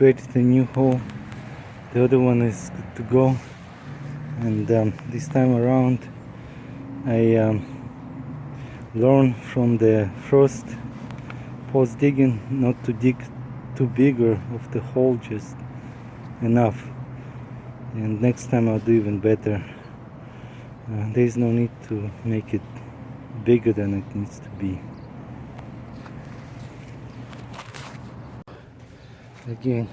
created a new hole. The other one is good to go. And this time around I learned from the first post digging not to dig too bigger of the hole, just enough. And next time I'll do even better. There's no need to make it bigger than it needs to be. Again,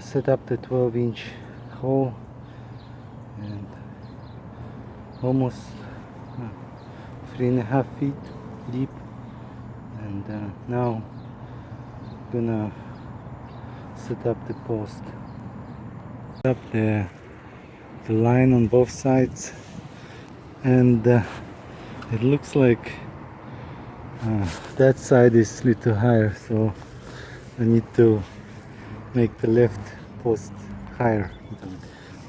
set up the 12-inch hole and almost 3.5 feet deep, and now I'm gonna set up the post. Set up the line on both sides, and it looks like that side is a little higher, so I need to make the left post higher.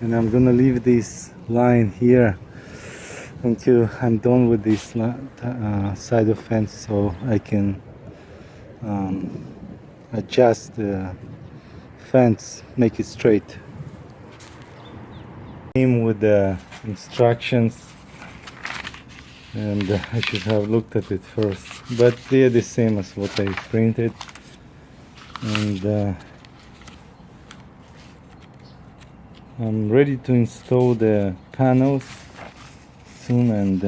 And I'm gonna leave this line here until I'm done with this side of fence, so I can adjust the fence, make it straight. Came with the instructions, and I should have looked at it first, but they're the same as what I printed. And I'm ready to install the panels soon, and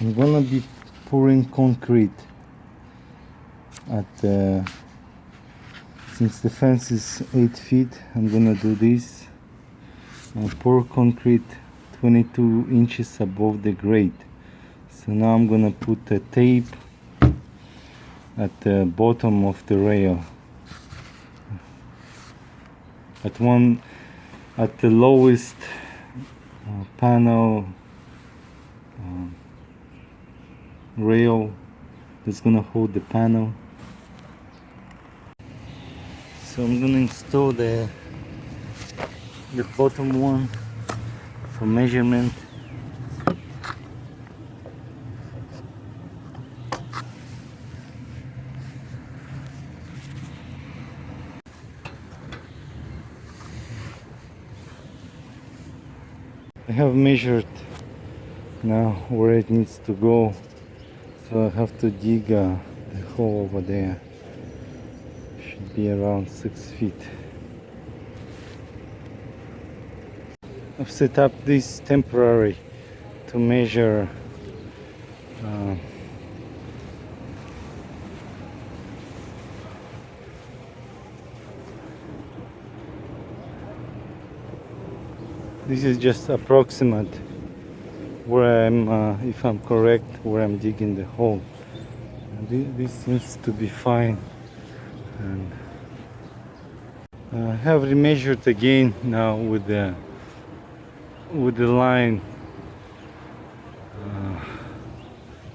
I'm gonna be pouring concrete at since the fence is 8 feet. I'm gonna do this. I'll pour concrete 22 inches above the grade. So now I'm gonna put a tape at the bottom of the rail, at the lowest panel rail that's gonna hold the panel. So I'm gonna install the bottom one for measurement. I have measured now where it needs to go, so I have to dig the hole over there. Should be around 6 feet. I've set up this temporary to measure this is just approximate where I'm, if I'm correct, where I'm digging the hole. This seems to be fine, and I have remeasured again now with the line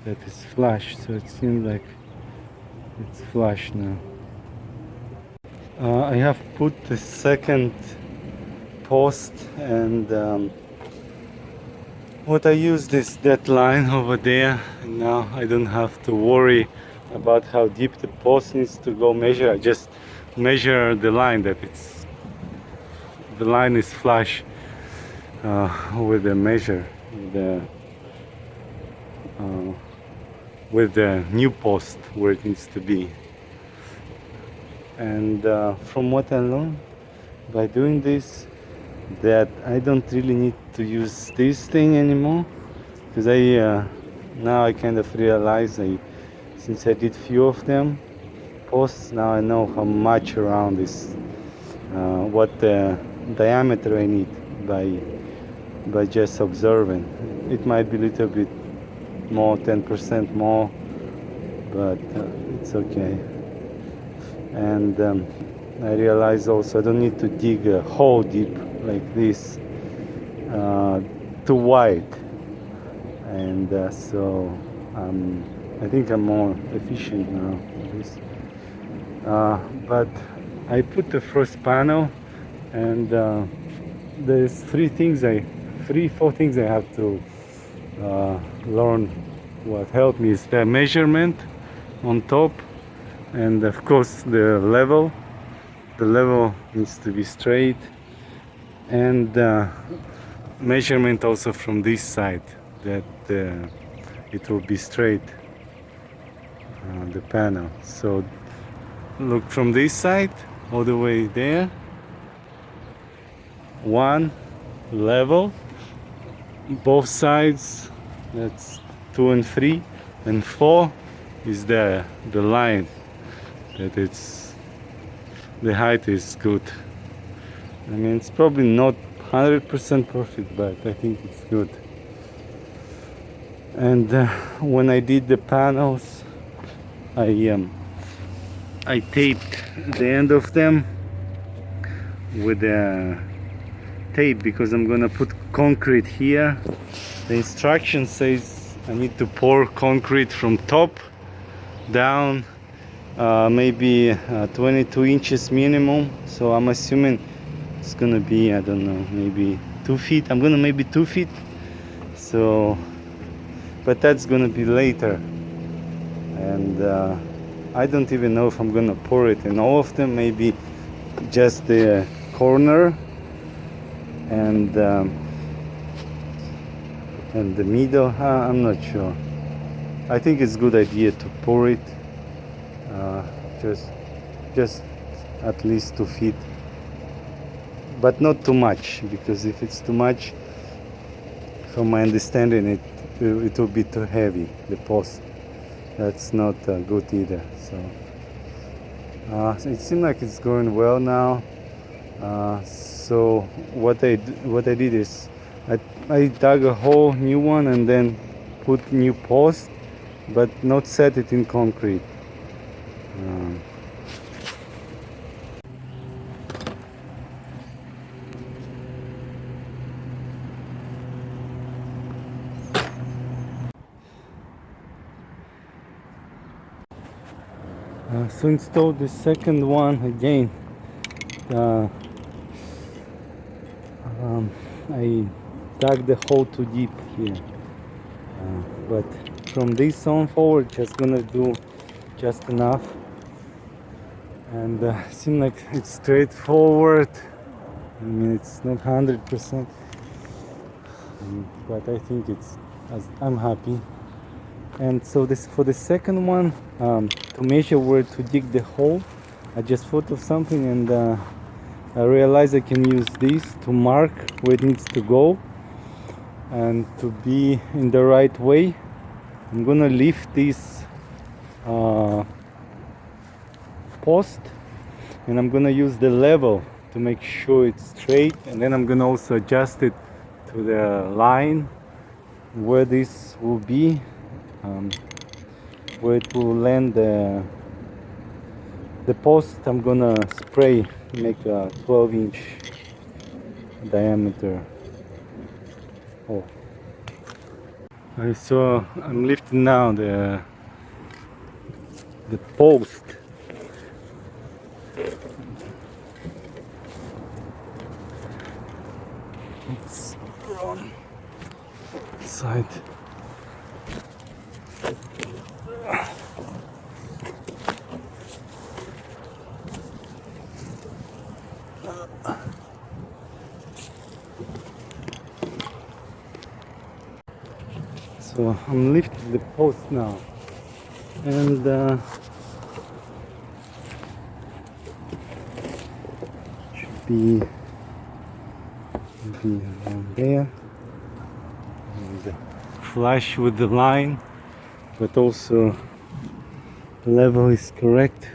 that is flush, so it seems like it's flush now. I have put the second post, and what I used is that line over there, and now I don't have to worry about how deep the post needs to go measure. I just measure the line, that the line is flush with the measure, with the new post where it needs to be. And from what I learned by doing this, that I don't really need to use this thing anymore, because now I kind of realize, since I did few of them posts, now I know how much around is, what the diameter I need by just observing. It might be a little bit more, 10% more, but it's okay. And I realize also I don't need to dig a hole deep like this, too wide, and so I think I'm more efficient now with this. But I put the first panel, and there's 4 things I have to learn what helped me is the measurement on top, and of course the level. The level needs to be straight, and measurement also from this side, that it will be straight, the panel. So look from this side all the way there. 1 level, both sides, that's 2 and 3, and 4 is the line that it's the height is good. I mean, it's probably not 100% perfect, but I think it's good. And when I did the panels, I taped the end of them with the tape, because I'm gonna put concrete here. The instruction says I need to pour concrete from top down, maybe 22 inches minimum. So I'm assuming it's gonna be, I don't know, maybe 2 feet. I'm gonna maybe 2 feet. So, but that's gonna be later. And I don't even know if I'm gonna pour it in all of them. Maybe just the corner and the middle. I'm not sure. I think it's a good idea to pour it just at least 2 feet, but not too much, because if it's too much, from my understanding, it will be too heavy, the post. That's not good either. So it seems like it's going well now. So what I did is I dug a whole new one and then put new post, but not set it in concrete. So install the second one again. I dug the hole too deep here, but from this on forward, just gonna do just enough. And seems like it's straightforward. I mean, it's not 100%, but I think I'm happy. And so this, for the second one, to measure where to dig the hole, I just thought of something, and I realized I can use this to mark where it needs to go, and to be in the right way, I'm gonna lift this post, and I'm gonna use the level to make sure it's straight, and then I'm gonna also adjust it to the line where this will be, where it will land the post. I'm gonna spray, make a 12-inch diameter hole. So I'm lifting now the post. It's wrong side. So I'm lifting the post now, and should be around there, and flush with the line, but also the level is correct.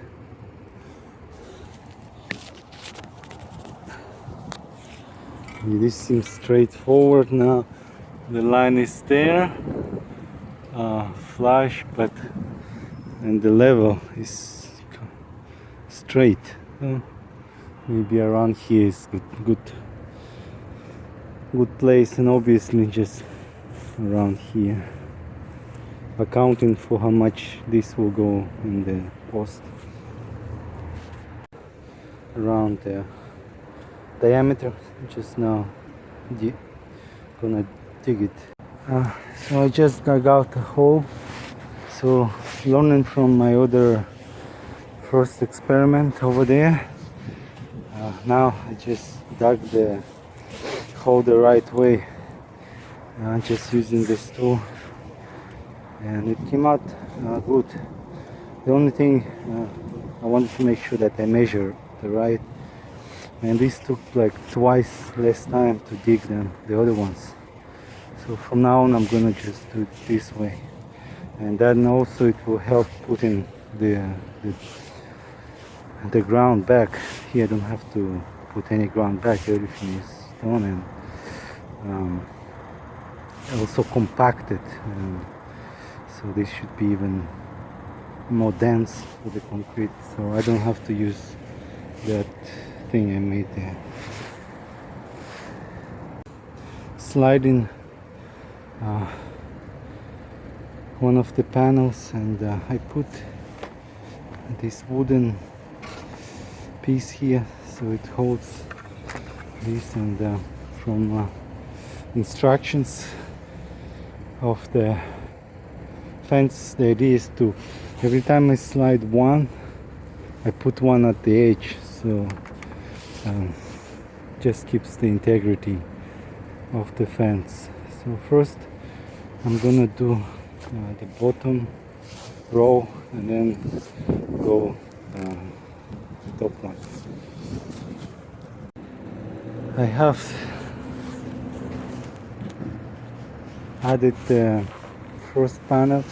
This seems straightforward now. The line is there, flush, and the level is straight. Maybe around here is good place, and obviously just around here, accounting for how much this will go in the post. Around the diameter, just now gonna dig it. So I just dug out a hole. So learning from my other first experiment over there, now I just dug the hole the right way. Just using this tool, and it came out good. The only thing I wanted to make sure that I measure the right, and this took like twice less time to dig than the other ones. So from now on I'm gonna just do it this way, and then also it will help putting the ground back. Here I don't have to put any ground back, everything is done, and also compacted, so this should be even more dense for the concrete, so I don't have to use that thing I made there. Sliding one of the panels, and I put this wooden piece here so it holds this, and from instructions of the fence, the idea is to, every time I slide one, I put one at the edge, so just keeps the integrity of the fence. So first I'm gonna do the bottom row, and then go the top one. I have added the first panel,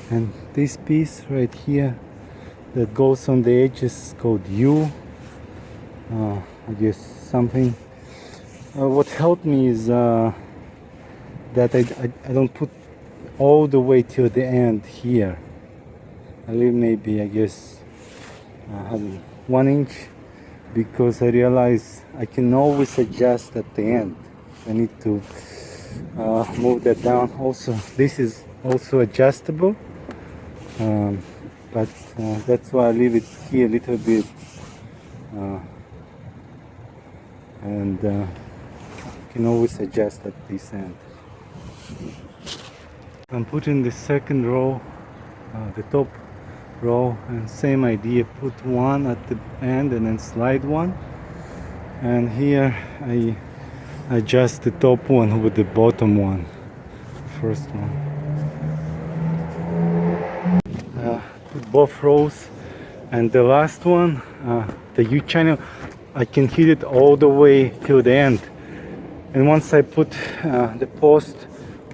and this piece right here that goes on the edge is called U. I guess something. What helped me is that I don't put all the way till the end here. I leave maybe, I guess, 1 inch, because I realize I can always adjust at the end. I need to move that down. Also, this is also adjustable, but that's why I leave it here a little bit, and can always adjust at this end. I'm putting the second row, the top row, and same idea, put one at the end and then slide one, and here I adjust the top one with the bottom one, first one. Put both rows, and the last one, the U channel, I can hit it all the way till the end, and once I put the post,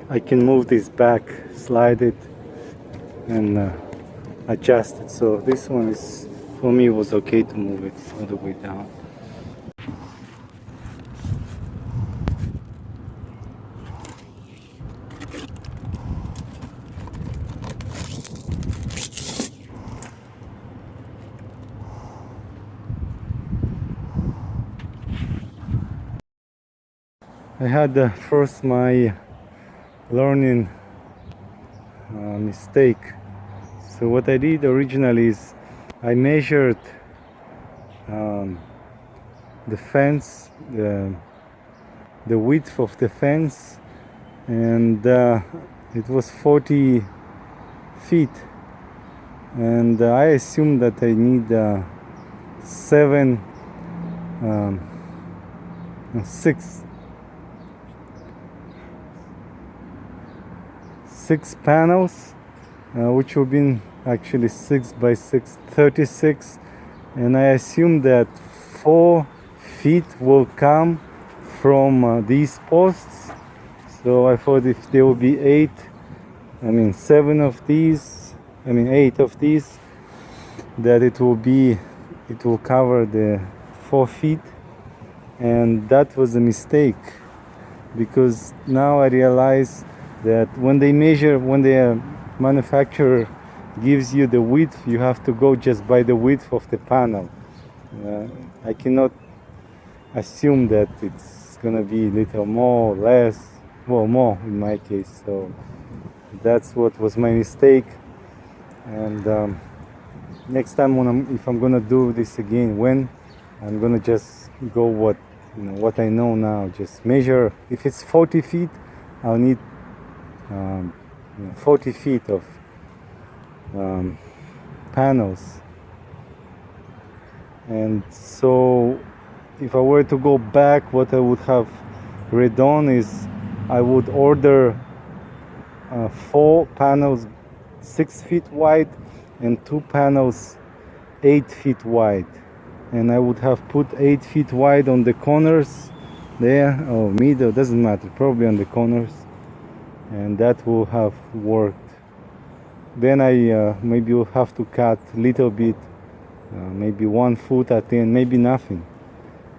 I can move this back, slide it, and adjust it. So this one is, for me, was okay to move it all the way down. I had first my learning mistake. So what I did originally is I measured the fence, the width of the fence, and it was 40 feet, and I assumed that I need six panels, which would be actually 6 by 6, 36, and I assumed that 4 feet will come from these posts. So I thought if there will be 8 of these, 8 of these, that it will cover the 4 feet, and that was a mistake, because now I realize that when they measure, when the manufacturer gives you the width, you have to go just by the width of the panel. I cannot assume that it's gonna be a little more, less, well, more in my case. So that's what was my mistake, and next time if I'm gonna do this again, I'm gonna just go what I know now, just measure. If it's 40 feet, I'll need 40 feet of panels. And so if I were to go back, what I would have redone is I would order 4 panels 6 feet wide and 2 panels 8 feet wide, and I would have put 8 feet wide on the corners there, or middle, doesn't matter, probably on the corners, and that will have worked. Then I maybe will have to cut a little bit, maybe 1 foot at the end, maybe nothing.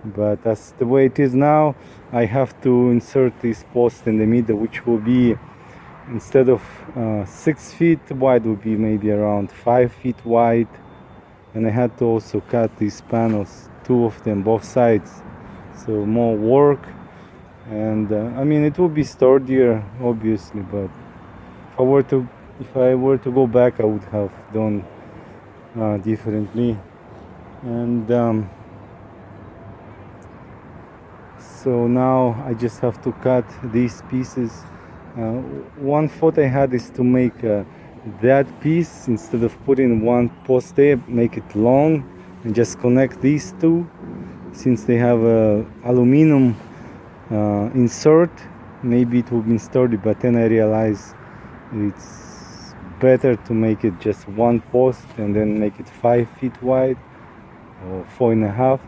But as the way it is now, I have to insert this post in the middle, which will be, instead of 6 feet wide, will be maybe around 5 feet wide. And I had to also cut these panels, 2 of them, both sides, so more work. And I mean, it will be sturdier, obviously, but if I were to go back, I would have done differently. And so now I just have to cut these pieces. One thought I had is to make that piece, instead of putting 1 post there, make it long and just connect these 2, since they have a aluminum insert. Maybe it would be sturdy, but then I realized it's better to make it just 1 post and then make it 5 feet wide or 4.5.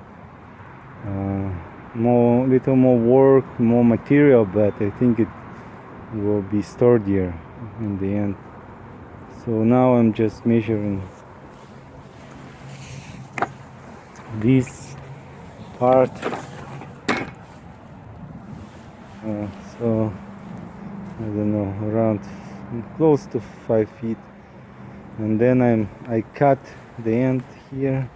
Little more work, more material, but I think it will be sturdier in the end. So now I'm just measuring this part. So I don't know, around close to 5 feet, and then I cut the end here.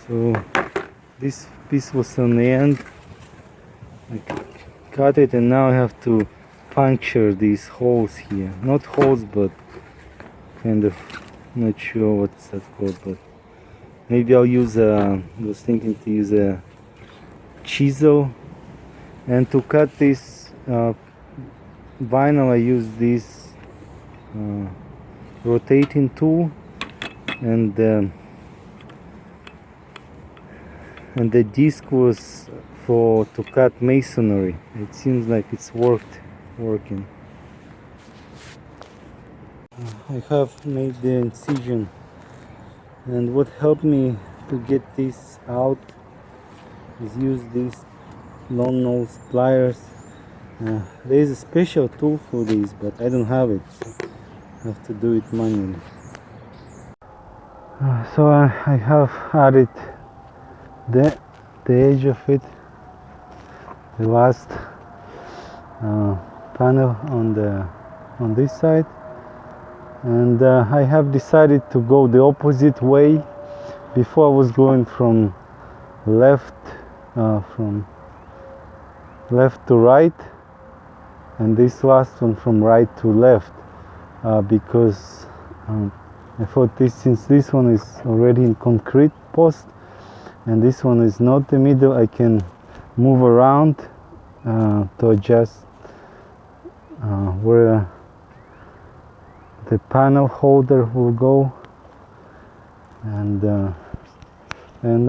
So this piece was on the end. I cut it, and now I have to puncture these holes here. Not holes, but kind of, not sure what's that called, but maybe I'll use I was thinking to use a chisel. And to cut this vinyl, I use this rotating tool, and the disc was to cut masonry. It seems like it's working. I have made the incision, and what helped me to get this out is use these long nose pliers. There is a special tool for this, but I don't have it, so I have to do it manually. So I have added the edge of it, the last panel on this side, and I have decided to go the opposite way. Before I was going from left to right, and this last one from right to left, because I thought since this one is already in concrete post and this one is not the middle, I can move around to adjust where the panel holder will go. And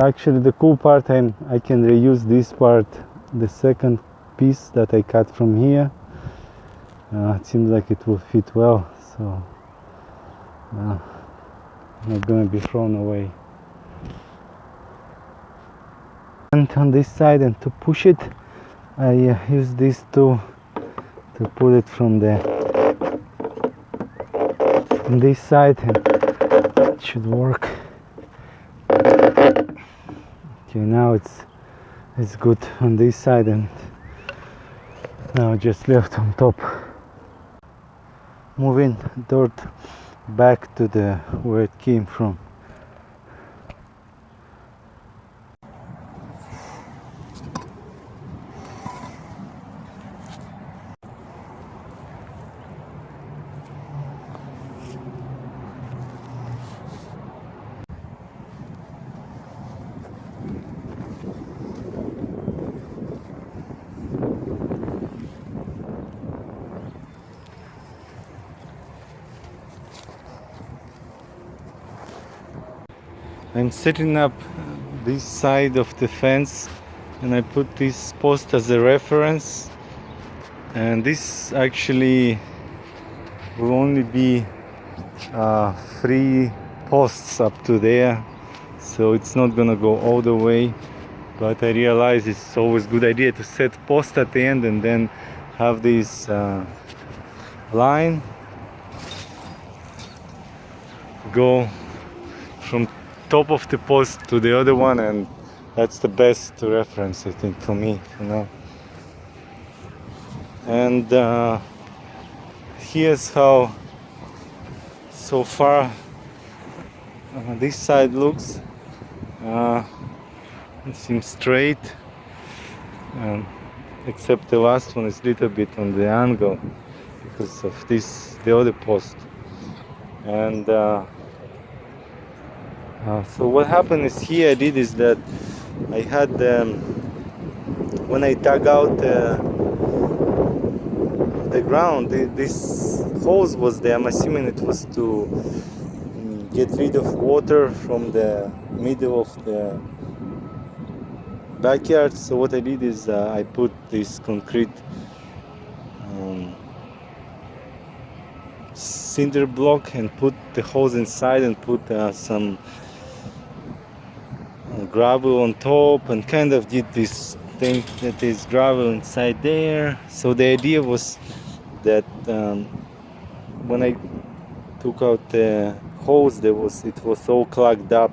actually the cool part, I can reuse this part, the second piece that I cut from here. It seems like it will fit well, so not going to be thrown away. And on this side, and to push it, I use this tool to pull it from this side, and it should work. Okay, now it's good on this side, and now just left on top. Moving dirt back to where it came from. I'm setting up this side of the fence, and I put this post as a reference, and this actually will only be 3 posts up to there, so it's not gonna go all the way. But I realize it's always a good idea to set post at the end and then have this line go from top of the post to the other one, and that's the best reference, I think, for me, you know. And here's how so far this side looks. It seems straight, except the last one is a little bit on the angle because of the other post. And so what happened is here I did is that I had when I dug out the ground, this hose was there. I'm assuming it was to get rid of water from the middle of the backyard. So what I did is I put this concrete cinder block and put the hose inside and put some gravel on top, and kind of did this thing that is gravel inside there. So the idea was that when I took out the hose, it was all clogged up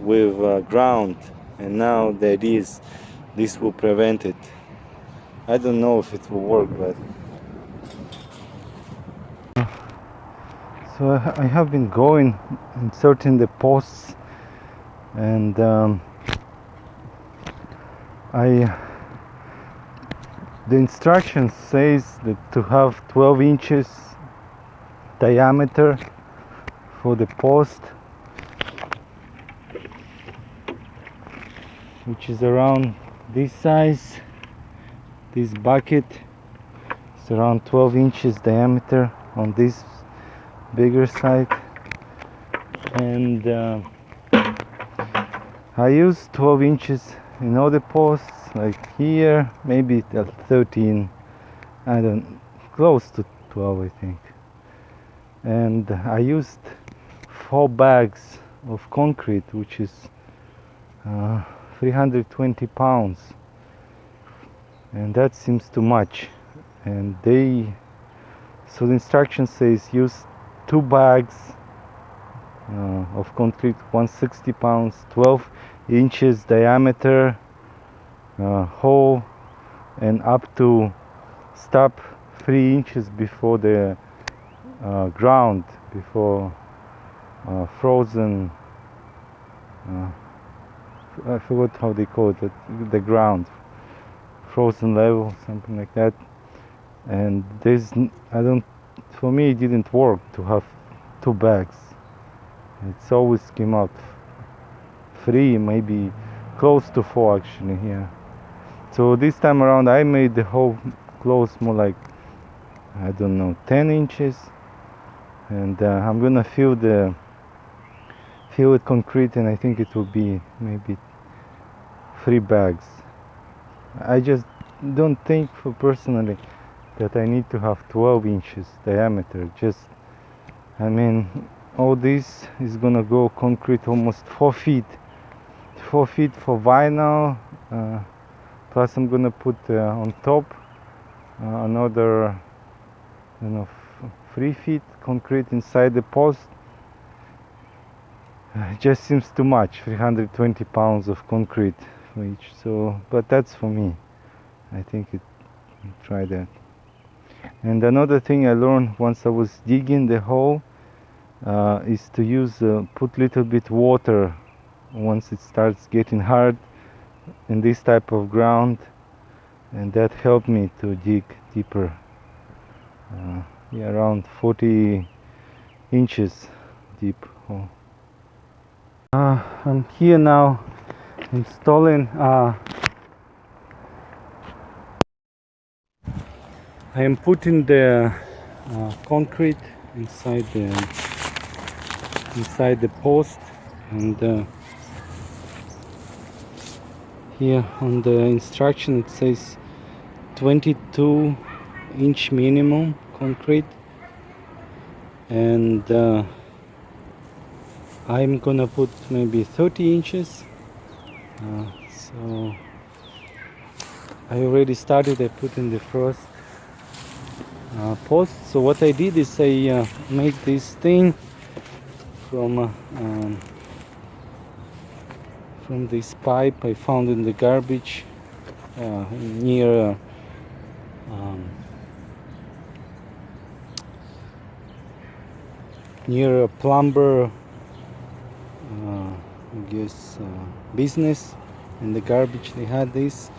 with ground, and now the idea is this will prevent it. I don't know if it will work, but so I have been going inserting the posts, and the instruction says that to have 12 inches diameter for the post, which is around this size. This bucket is around 12 inches diameter on this bigger side, and I use 12 inches in other posts, like here maybe 13, I don't, close to 12 I think. And I used 4 bags of concrete, which is 320 pounds, and that seems too much. And so the instruction says use 2 bags of concrete, 160 pounds, 12 inches diameter hole, and up to stop 3 inches before the ground, before frozen, I forgot how they call it, the ground, frozen level, something like that. And for me it didn't work to have 2 bags. It's always came out 3, maybe close to 4 actually here. So this time around I made the hole close more like, I don't know, 10 inches, and I'm gonna fill it with concrete, and I think it will be maybe 3 bags. I just don't think personally that I need to have 12 inches diameter. I mean, all this is gonna go concrete almost 4 feet. 4 feet for vinyl, plus I'm gonna put on top another 3 feet concrete inside the post. It just seems too much, 320 pounds of concrete for each. So, but that's for me. I think try that. And another thing I learned once I was digging the hole is to use put little bit water once it starts getting hard in this type of ground, and that helped me to dig deeper. Yeah, around 40 inches deep hole. I'm here now installing I am putting the concrete inside the post, and Here on the instruction it says 22-inch minimum concrete, and I'm gonna put maybe 30 inches. So I already started. I put in the first post. So what I did is I made this thing from this pipe I found in the garbage near near a plumber I guess business. In the garbage they had this,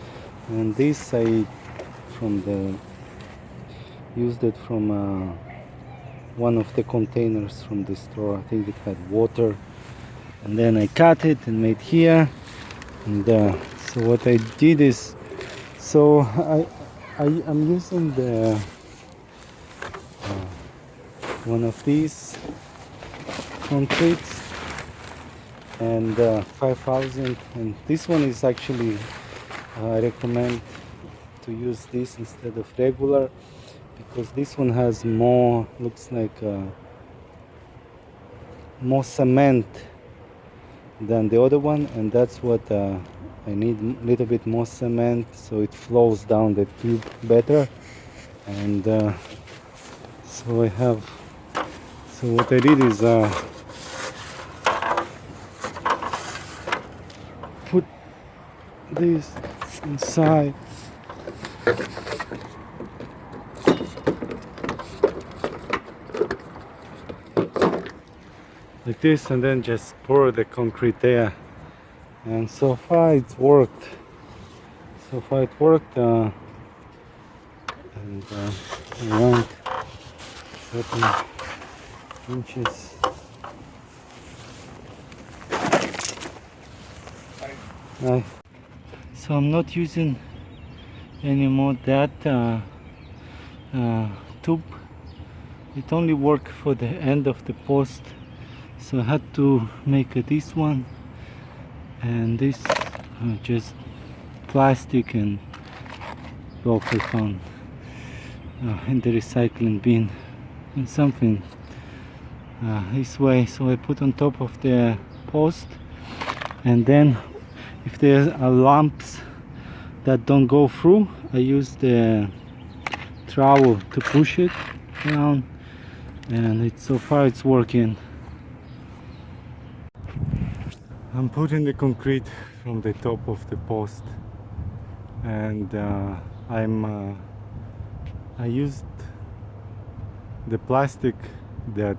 and this I used it from one of the containers from the store. I think it had water, and then I cut it and made here. And so what I did is, so I'm using the one of these concretes, and 5,000, and this one is actually I recommend to use this instead of regular, because this one has more, looks like more cement than the other one, and that's what I need, a little bit more cement so it flows down the tube better. And so I have, so what I did is put this inside like this, and then just pour the concrete there. And so far it's worked. So far it worked, and around 13 inches. Right. So I'm not using anymore that tube. It only worked for the end of the post, so I had to make this one, and this just plastic and both I found in the recycling bin, and something this way. So I put on top of the post, and then if there are lumps that don't go through, I use the trowel to push it down, and so far it's working. I'm putting the concrete from the top of the post, and I used the plastic that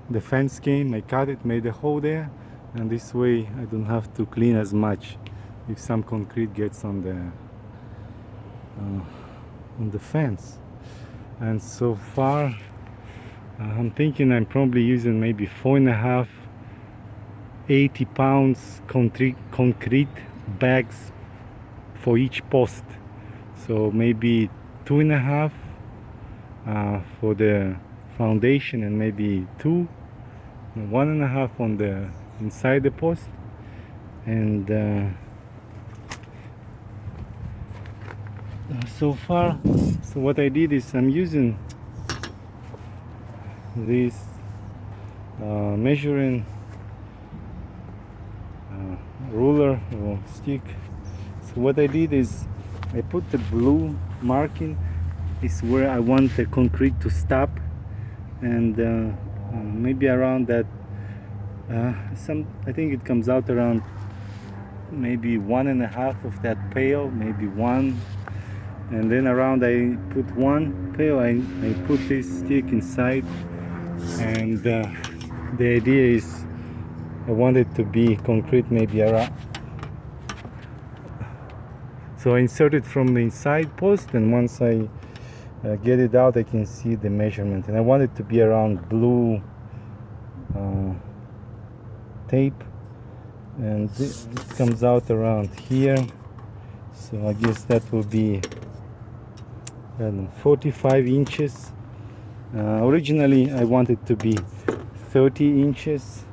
the fence came. I cut it, made a hole there, and this way I don't have to clean as much if some concrete gets on the fence. And so far I'm thinking I'm probably using maybe 4.5 80 pounds concrete bags for each post. So maybe 2.5 for the foundation, and maybe 1.5 on the inside the post. And so far, so what I did is I'm using this measuring ruler or stick. So what I did is I put the blue marking is where I want the concrete to stop, and maybe around that I think it comes out around maybe 1.5 of that pail, maybe 1, and then around I put 1 pail, I put this stick inside, and the idea is I want it to be concrete maybe around, so I insert it from the inside post, and once I get it out I can see the measurement, and I want it to be around blue tape, and it comes out around here, so I guess that will be 45 inches. Originally I wanted to be 30 inches,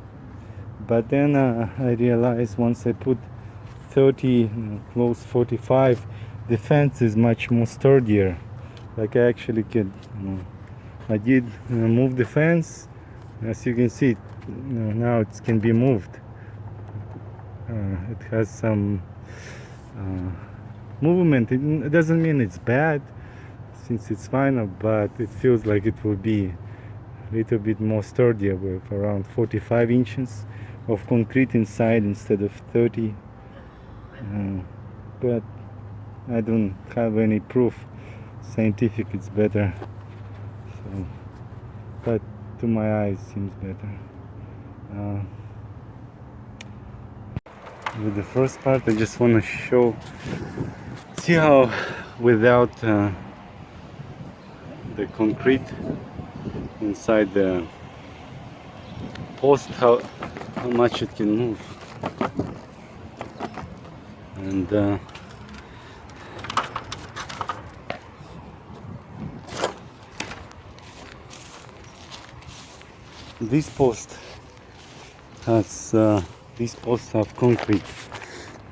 but then I realized once I put 30, close 45, the fence is much more sturdier. Like I actually could, I did move the fence. As you can see, now it can be moved. It has some movement. It doesn't mean it's bad, since it's final, but it feels like it will be a little bit more sturdier with around 45 inches of concrete inside instead of 30. But I don't have any proof scientific it's better, so, but to my eyes seems better. With the first part I just want to see how without the concrete inside the post, how much it can move. And this post has these posts have concrete,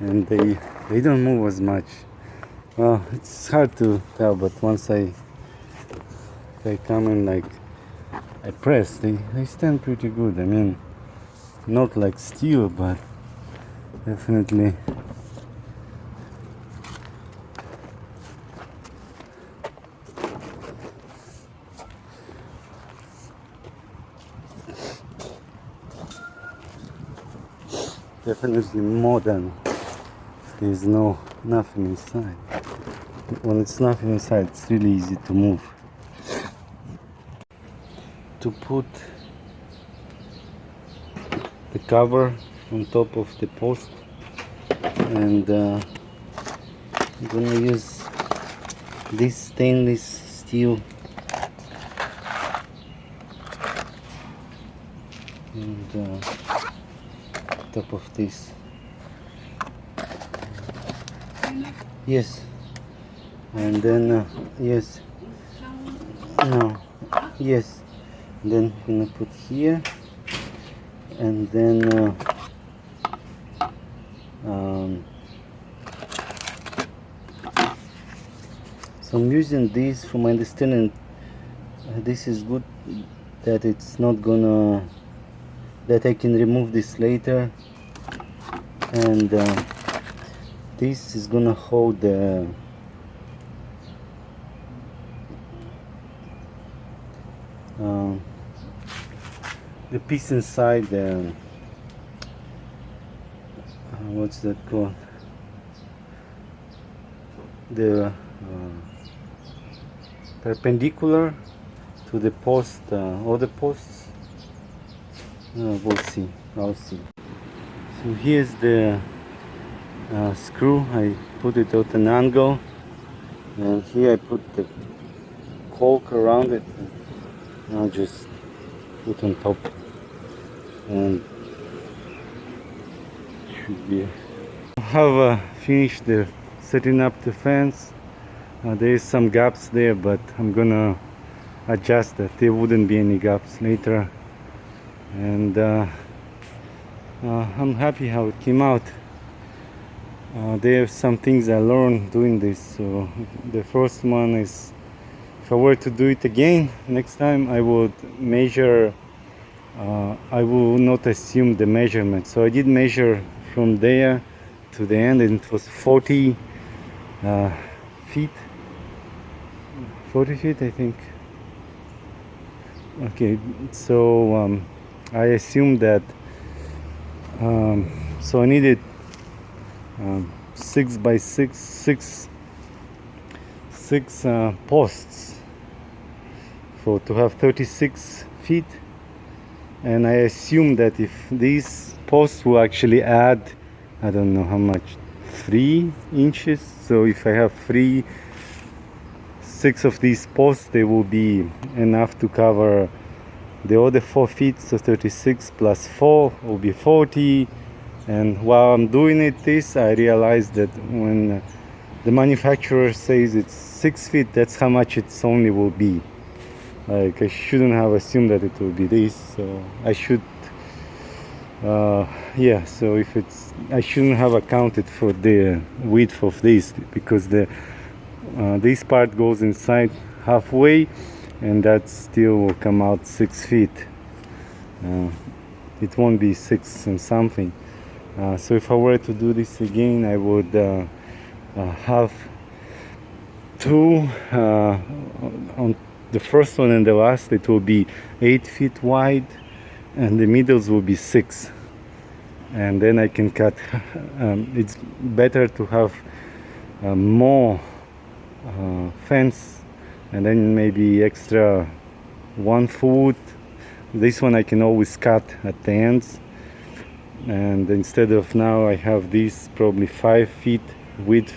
and they don't move as much. Well, it's hard to tell, but once I come and like I press, they stand pretty good. I mean, not like steel, but definitely more than there's nothing inside. When it's nothing inside, it's really easy to move. To put the cover on top of the post, and I'm gonna use this stainless steel, and top of this. Yes. And then yes. No. Yes. Then I'm gonna put here, and then so I'm using this. From my understanding, this is good, that it's not gonna, that I can remove this later, and this is gonna hold the piece inside the what's that called, the perpendicular to the post, all the posts. We'll see. I'll see. So here's the screw. I put it at an angle, and here I put the caulk around it, and I'll just put on top, and should be. I have finished setting up the fence. There is some gaps there, but I'm gonna adjust that. There wouldn't be any gaps later, and I'm happy how it came out. There are some things I learned doing this. So the first one is, if I were to do it again next time, I would measure. I will not assume the measurement. So I did measure from there to the end, and it was 40 feet. 40 feet, I think. Okay, so I assumed that. So I needed 6 by 6 posts to have 36 feet, and I assumed that if these posts will actually add, I don't know how much, 3 inches. So if I have 6 of these posts, they will be enough to cover the other 4 feet. So 36 plus 4 will be 40. And while I'm doing this, I realized that when the manufacturer says it's 6 feet, that's how much it's only will be. Like, I shouldn't have assumed that it will be this. So I should Yeah, so if it's, I shouldn't have accounted for the width of this, because the this part goes inside halfway, and that still will come out 6 feet. It won't be 6 and something. So if I were to do this again, I would have two on the first one and the last. It will be 8 feet wide, and the middles will be 6, and then I can cut. It's better to have more fence, and then maybe extra 1 foot. This one I can always cut at the ends, and instead of now I have this probably 5 feet width,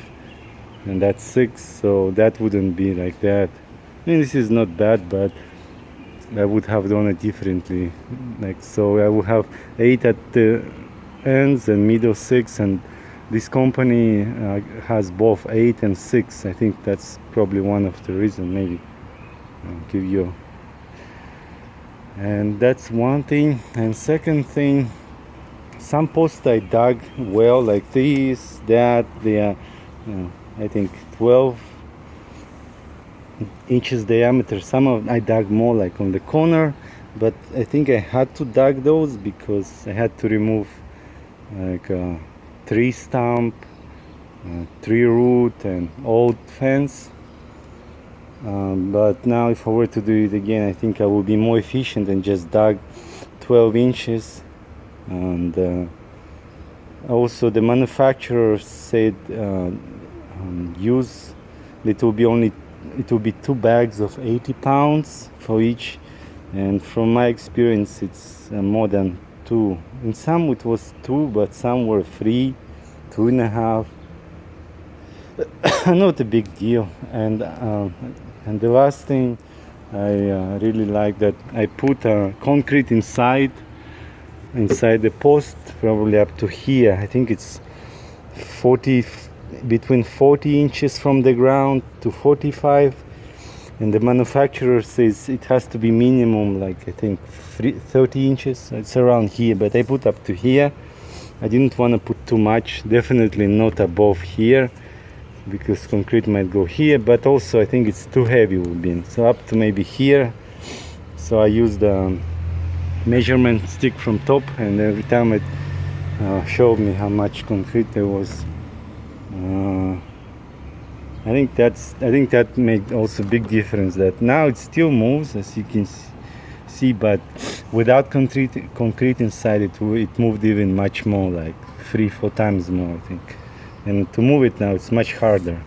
and that's 6, so that wouldn't be like that. I mean, this is not bad, but I would have done it differently. Like, so I would have 8 at the ends and middle 6, and this company has both 8 and 6. I think that's probably one of the reasons. Maybe I'll give you. And that's one thing. And second thing, some posts I dug well, like this, that. They are, I think 12 inches diameter. Some of I dug more like on the corner, but I think I had to dug those because I had to remove like a tree stump, tree root, and old fence. But now if I were to do it again, I think I will be more efficient and just dug 12 inches. And also the manufacturer said use, it will be 2 bags of 80 pounds for each, and from my experience it's more than 2. In some it was 2, but some were 3, 2.5. Not a big deal. And the last thing I really like, that I put concrete inside the post, probably up to here. I think it's between 40 inches from the ground to 45, and the manufacturer says it has to be minimum, like I think 30 inches. It's around here, but I put up to here. I didn't want to put too much, definitely not above here, because concrete might go here, but also I think it's too heavy would be, so up to maybe here. So I used the measurement stick from top, and every time it showed me how much concrete there was. I think that made also big difference, that now it still moves, as you can see, but without concrete inside it moved even much more, like 3-4 times more, I think. And to move it now, it's much harder.